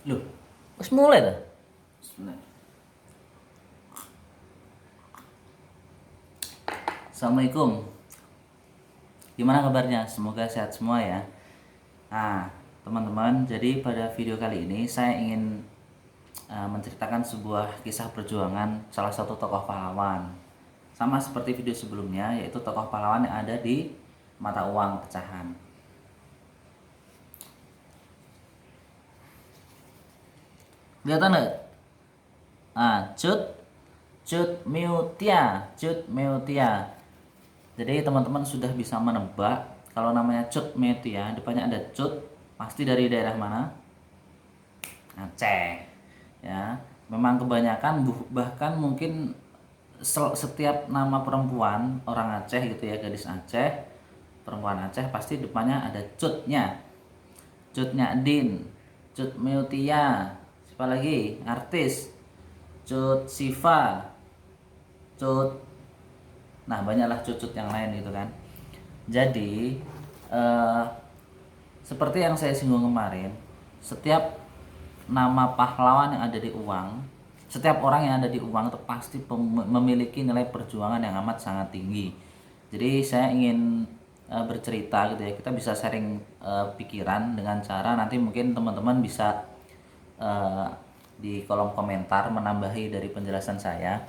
Loh, wis mulai dah. Bismillah. Assalamualaikum. Gimana kabarnya? Semoga sehat semua ya. Nah, teman-teman, jadi pada video kali ini saya ingin menceritakan sebuah kisah perjuangan salah satu tokoh pahlawan. Sama seperti video sebelumnya, yaitu tokoh pahlawan yang ada di mata uang pecahan. Kelihatan nggak? Cut Cut Meutia. Jadi teman-teman sudah bisa menebak kalau namanya Cut Meutia, depannya ada Cut, pasti dari daerah mana? Aceh. Ya, memang kebanyakan bahkan mungkin setiap nama perempuan orang Aceh gitu ya, gadis Aceh, perempuan Aceh pasti depannya ada Cutnya. Cutnya Din, Cut Meutia, siapa lagi? Artis, Cut Siva, Cut, nah banyaklah cut yang lain gitu kan. Jadi eh, seperti yang saya singgung kemarin, setiap nama pahlawan yang ada di uang, setiap orang yang ada di uang itu pasti memiliki nilai perjuangan yang amat sangat tinggi. Jadi saya ingin bercerita gitu ya, kita bisa sharing pikiran dengan cara nanti mungkin teman-teman bisa eh, di kolom komentar menambahi dari penjelasan saya.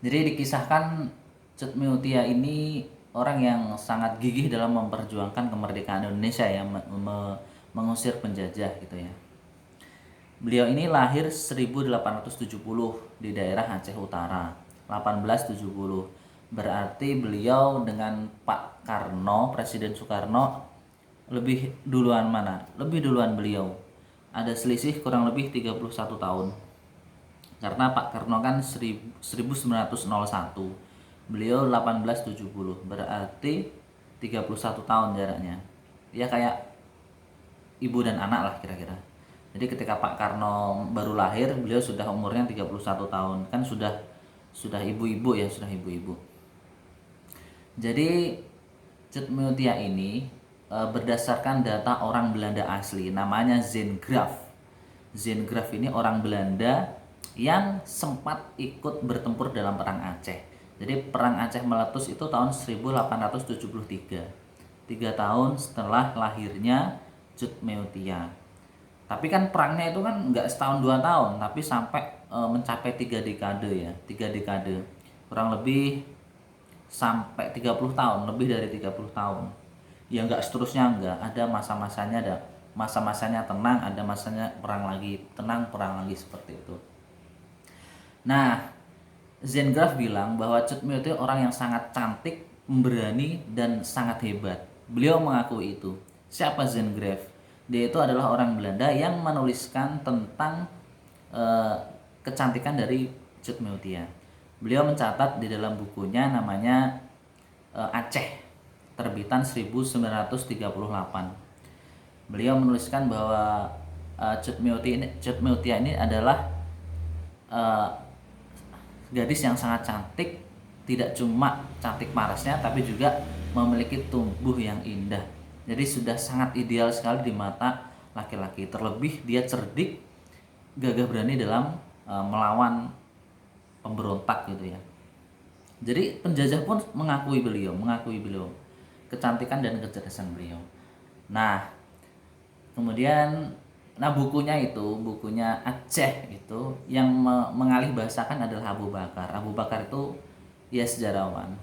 Jadi dikisahkan Cut Meutia ini orang yang sangat gigih dalam memperjuangkan kemerdekaan Indonesia ya, mengusir penjajah gitu ya. Beliau ini lahir 1870 di daerah Aceh Utara, 1870. Berarti beliau dengan Pak Karno, Presiden Soekarno lebih duluan mana? Lebih duluan beliau. Ada selisih kurang lebih 31 tahun. Karena Pak Karno kan 1901, beliau 1870, berarti 31 tahun jaraknya. Ya kayak ibu dan anak lah kira-kira. Jadi ketika Pak Karno baru lahir, beliau sudah umurnya 31 tahun. Kan sudah ibu-ibu ya, sudah ibu-ibu. Jadi Cut Meutia ini berdasarkan data orang Belanda asli, namanya Zengraf. Zengraf ini orang Belanda yang sempat ikut bertempur dalam perang Aceh. Jadi perang Aceh meletus itu tahun 1873. 3 tahun setelah lahirnya Cut Meutia. Tapi kan perangnya itu kan nggak setahun 2 tahun, tapi sampai mencapai 3 dekade ya, 3 dekade, kurang lebih sampai 30 tahun, lebih dari 30 tahun. Ya nggak seterusnya, nggak ada masa-masanya, ada masa-masanya tenang, ada masanya perang lagi, tenang, perang lagi, seperti itu. Nah, Zengraf bilang bahwa Cut Meo itu orang yang sangat cantik, memberani, dan sangat hebat. Beliau mengakui itu. Siapa Zengraf? Dia itu adalah orang Belanda yang menuliskan tentang eh, kecantikan dari Cut Meutia. Beliau mencatat di dalam bukunya namanya Aceh, terbitan 1938. Beliau menuliskan bahwa Cut Meutia ini adalah eh, gadis yang sangat cantik, tidak cuma cantik parasnya tapi juga memiliki tubuh yang indah. Jadi sudah sangat ideal sekali di mata laki-laki. Terlebih dia cerdik, gagah berani dalam melawan pemberontak gitu ya. Jadi penjajah pun mengakui beliau kecantikan dan kecerdasan beliau. Nah, kemudian bukunya Aceh itu yang mengalih bahasakan adalah Abu Bakar. Abu Bakar itu ya sejarawan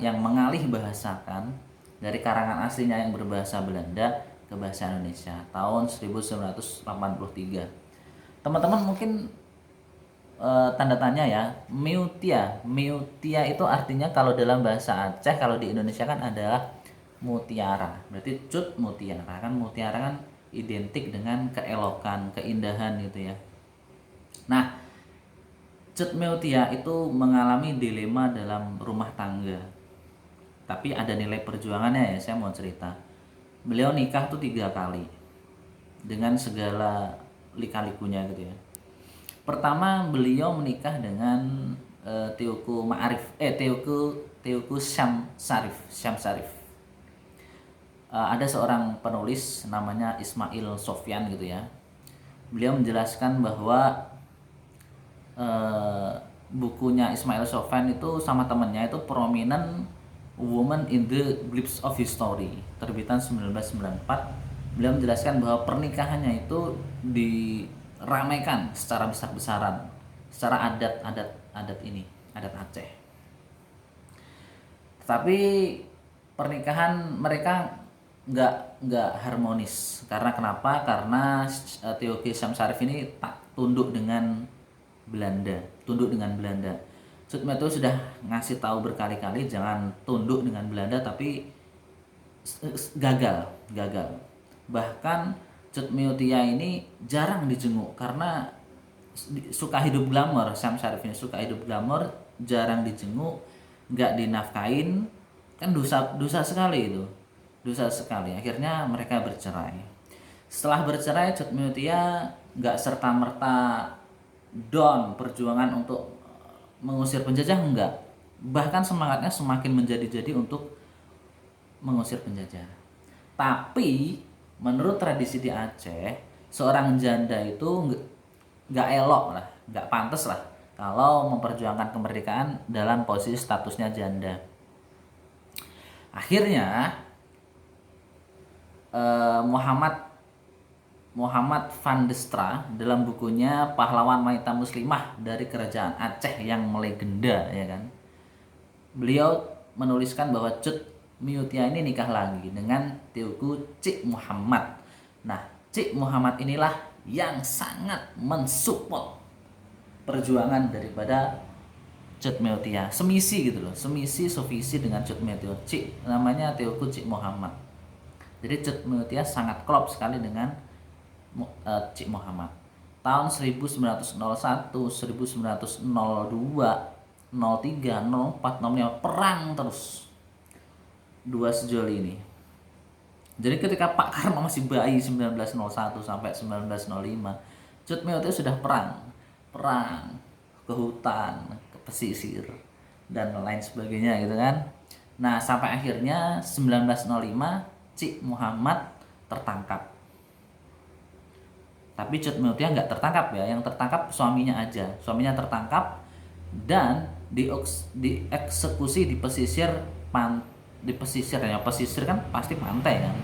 yang mengalih bahasakan dari karangan aslinya yang berbahasa Belanda ke bahasa Indonesia tahun 1983. Teman-teman mungkin tanda tanya ya, Meutia itu artinya kalau dalam bahasa Aceh, kalau di Indonesia kan adalah mutiara. Berarti Cut Mutiara, kan mutiara kan identik dengan keelokan, keindahan gitu ya. Nah, Cut Meutia itu mengalami dilema dalam rumah tangga. Tapi ada nilai perjuangannya ya, saya mau cerita. Beliau nikah tuh 3 kali dengan segala lika-likunya gitu ya. Pertama beliau menikah dengan Teuku Ma'arif, Teuku Syam Sarif. Ada seorang penulis namanya Ismail Sofyan gitu ya. Beliau menjelaskan bahwa eh, bukunya Ismail Sofyan itu sama temannya itu Prominent Woman in the Glimpse of History, terbitan 1994. Beliau menjelaskan bahwa pernikahannya itu diramaikan secara besar-besaran, secara adat ini, adat Aceh. Tetapi pernikahan mereka nggak harmonis. Karena kenapa? Karena Teuku Syam Sarif ini tak tunduk dengan Belanda, tunduk dengan Belanda. Sutmioto sudah ngasih tahu berkali-kali jangan tunduk dengan Belanda, tapi gagal. Bahkan Sutmiotia ini jarang dijenguk karena suka hidup glamor. Syam Sarif ini suka hidup glamor, jarang dijenguk, nggak dinafkain, kan dosa sekali itu, dosa sekali. Akhirnya mereka bercerai. Setelah bercerai, Sutmiotia nggak serta merta down perjuangan untuk mengusir penjajah, enggak. Bahkan semangatnya semakin menjadi-jadi untuk mengusir penjajah. Tapi menurut tradisi di Aceh, seorang janda itu nggak elok lah, nggak pantas lah kalau memperjuangkan kemerdekaan dalam posisi statusnya janda. Akhirnya Muhammad van Destra dalam bukunya Pahlawan Wanita Muslimah dari Kerajaan Aceh yang melegenda, ya kan, beliau menuliskan bahwa Cut Miutia ini nikah lagi dengan Teuku Cik Muhammad. Nah, Cik Muhammad inilah yang sangat mensupport perjuangan daripada Cut Miutia, semisi gitu loh, semisi sovisi dengan Cut Miutia. Cik namanya Teuku Cik Muhammad. Jadi Cut Miutia sangat klop sekali dengan Cik Muhammad. Tahun 1901, 1902, 03, 04, 05 perang terus dua sejoli ini. Jadi ketika Pak Karno masih bayi 1901 sampai 1905, Cut Miutia sudah perang ke hutan, ke pesisir dan lain sebagainya gitu kan. Nah, sampai akhirnya 1905 Cik Muhammad tertangkap. Tapi Cut Miutia nggak tertangkap ya, yang tertangkap suaminya aja. Suaminya tertangkap dan dieksekusi di pesisir ya, pesisir kan pasti pantai kan,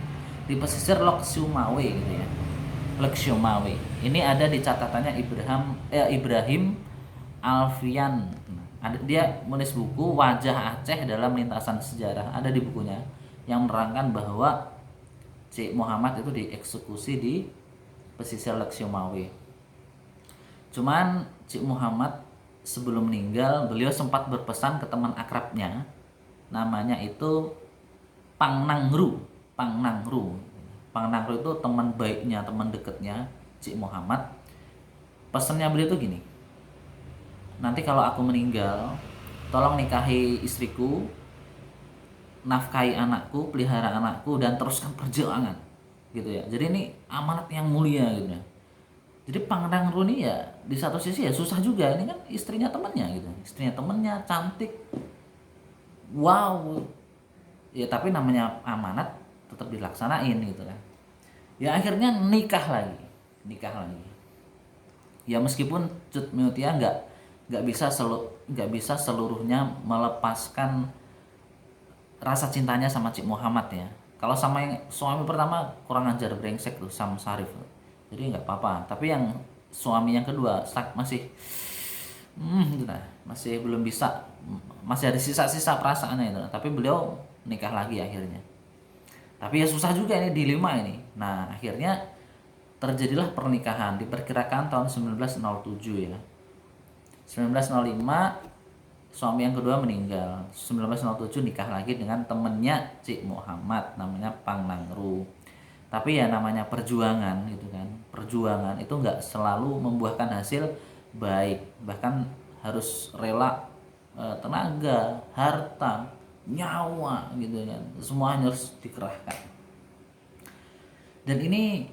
di pesisir Lok Sumawe gitu ya, Lok Sumawe. Ini ada di catatannya Ibrahim Alfian. Dia menulis buku Wajah Aceh dalam Lintasan Sejarah, ada di bukunya, yang menerangkan bahwa Cik Muhammad itu dieksekusi di pesisir Lok Sumawe. Cuman Cik Muhammad sebelum meninggal, beliau sempat berpesan ke teman akrabnya, namanya itu Pangnangru. Pangnangru itu teman baiknya, teman dekatnya Cik Muhammad. Pesannya beliau itu gini, nanti kalau aku meninggal, tolong nikahi istriku, nafkahi anakku, pelihara anakku, dan teruskan perjuangan gitu ya. Jadi ini amanat yang mulia gitu ya. Jadi Pangnangru ini ya di satu sisi ya susah juga, ini kan istrinya temennya gitu, istrinya temennya cantik, wow ya, tapi namanya amanat tetap dilaksanain gitu kan. Ya akhirnya nikah lagi ya, meskipun Cut Miutia nggak bisa seluruhnya melepaskan rasa cintanya sama Cik Muhammad ya. Kalau sama yang suami pertama kurang ajar, brengsek tuh, Sam Sarif, jadi nggak apa-apa. Tapi yang suami yang kedua masih gitu nah, masih belum bisa, masih ada sisa-sisa perasaannya itu. Tapi beliau nikah lagi akhirnya. Tapi ya susah juga ini, dilema ini. Nah akhirnya terjadilah pernikahan, diperkirakan tahun 1907 ya. 1905 suami yang kedua meninggal, 1907 nikah lagi dengan temennya Cik Muhammad, namanya Pangnangru. Tapi ya namanya perjuangan gitu kan, perjuangan itu nggak selalu membuahkan hasil baik, bahkan harus rela tenaga, harta, nyawa gitu kan, semuanya harus dikerahkan. Dan ini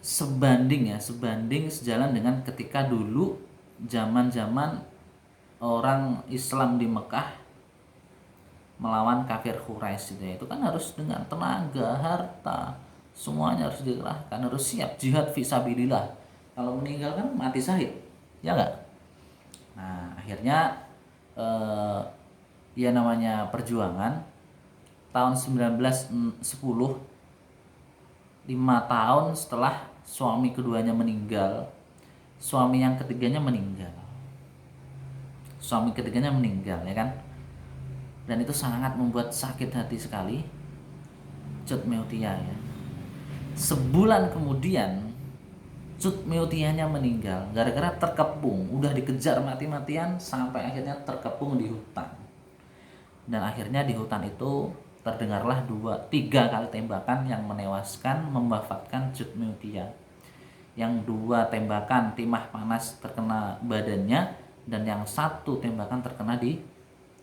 sebanding sejalan dengan ketika dulu zaman orang Islam di Mekah melawan kafir Quraisy itu kan harus dengan tenaga, harta, semuanya harus dikerahkan, harus siap jihad fisabilillah. Kalau meninggal kan mati syahid, ya enggak? Nah, akhirnya ya namanya perjuangan tahun 1910, 5 tahun setelah suami keduanya meninggal, suami yang ketiganya meninggal. Suami ketiganya meninggal, ya kan? Dan itu sangat membuat sakit hati sekali Cut Meutia ya. Sebulan kemudian Cut Meutianya meninggal gara-gara terkepung, udah dikejar mati-matian sampai akhirnya terkepung di hutan. Dan akhirnya di hutan itu terdengarlah 3 kali tembakan yang menewaskan, mewafatkan Cut Meutia. Yang 2 tembakan timah panas terkena badannya, dan yang 1 tembakan terkena di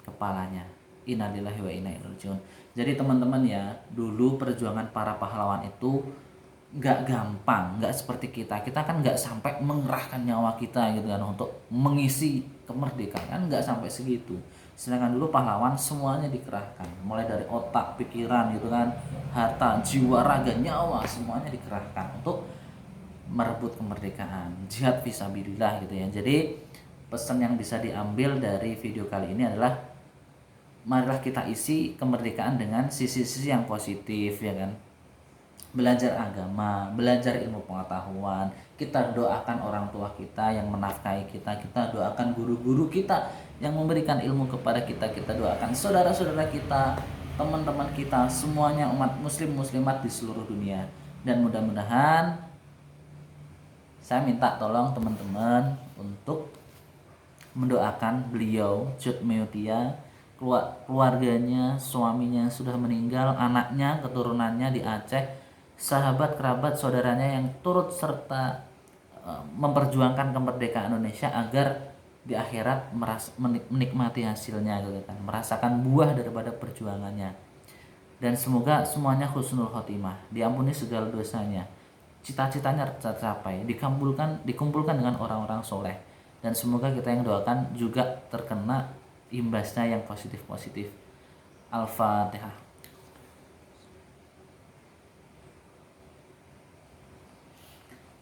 kepalanya. Innalillahi wa inna ilaihi rajiun. Jadi teman-teman ya, dulu perjuangan para pahlawan itu nggak gampang, nggak seperti kita kan nggak sampai mengerahkan nyawa kita gitu kan untuk mengisi kemerdekaan, nggak sampai segitu. Sedangkan dulu pahlawan semuanya dikerahkan, mulai dari otak, pikiran gitu kan, harta, jiwa, raga, nyawa, semuanya dikerahkan untuk merebut kemerdekaan, jihad fisabilillah gitu ya. Jadi pesan yang bisa diambil dari video kali ini adalah marilah kita isi kemerdekaan dengan sisi-sisi yang positif, ya kan. Belajar agama, belajar ilmu pengetahuan, kita doakan orang tua kita yang menafkahi kita, kita doakan guru-guru kita yang memberikan ilmu kepada kita, kita doakan saudara-saudara kita, teman-teman kita, semuanya umat muslim muslimat di seluruh dunia. Dan mudah-mudahan saya minta tolong teman-teman untuk mendoakan beliau Cut Meutia, keluarganya, suaminya sudah meninggal, anaknya, keturunannya di Aceh, sahabat kerabat saudaranya yang turut serta memperjuangkan kemerdekaan Indonesia agar di akhirat menikmati hasilnya gitu kan, merasakan buah daripada perjuangannya. Dan semoga semuanya husnul khotimah, diampuni segala dosanya, cita-citanya tercapai, dikumpulkan dengan orang-orang soleh, dan semoga kita yang doakan juga terkena imbasnya yang positif-positif. Al-Fatihah.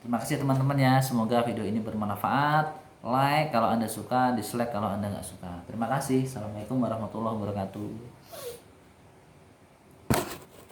Terima kasih teman-teman ya, semoga video ini bermanfaat. Like kalau Anda suka, dislike kalau Anda nggak suka. Terima kasih. Assalamualaikum warahmatullahi wabarakatuh.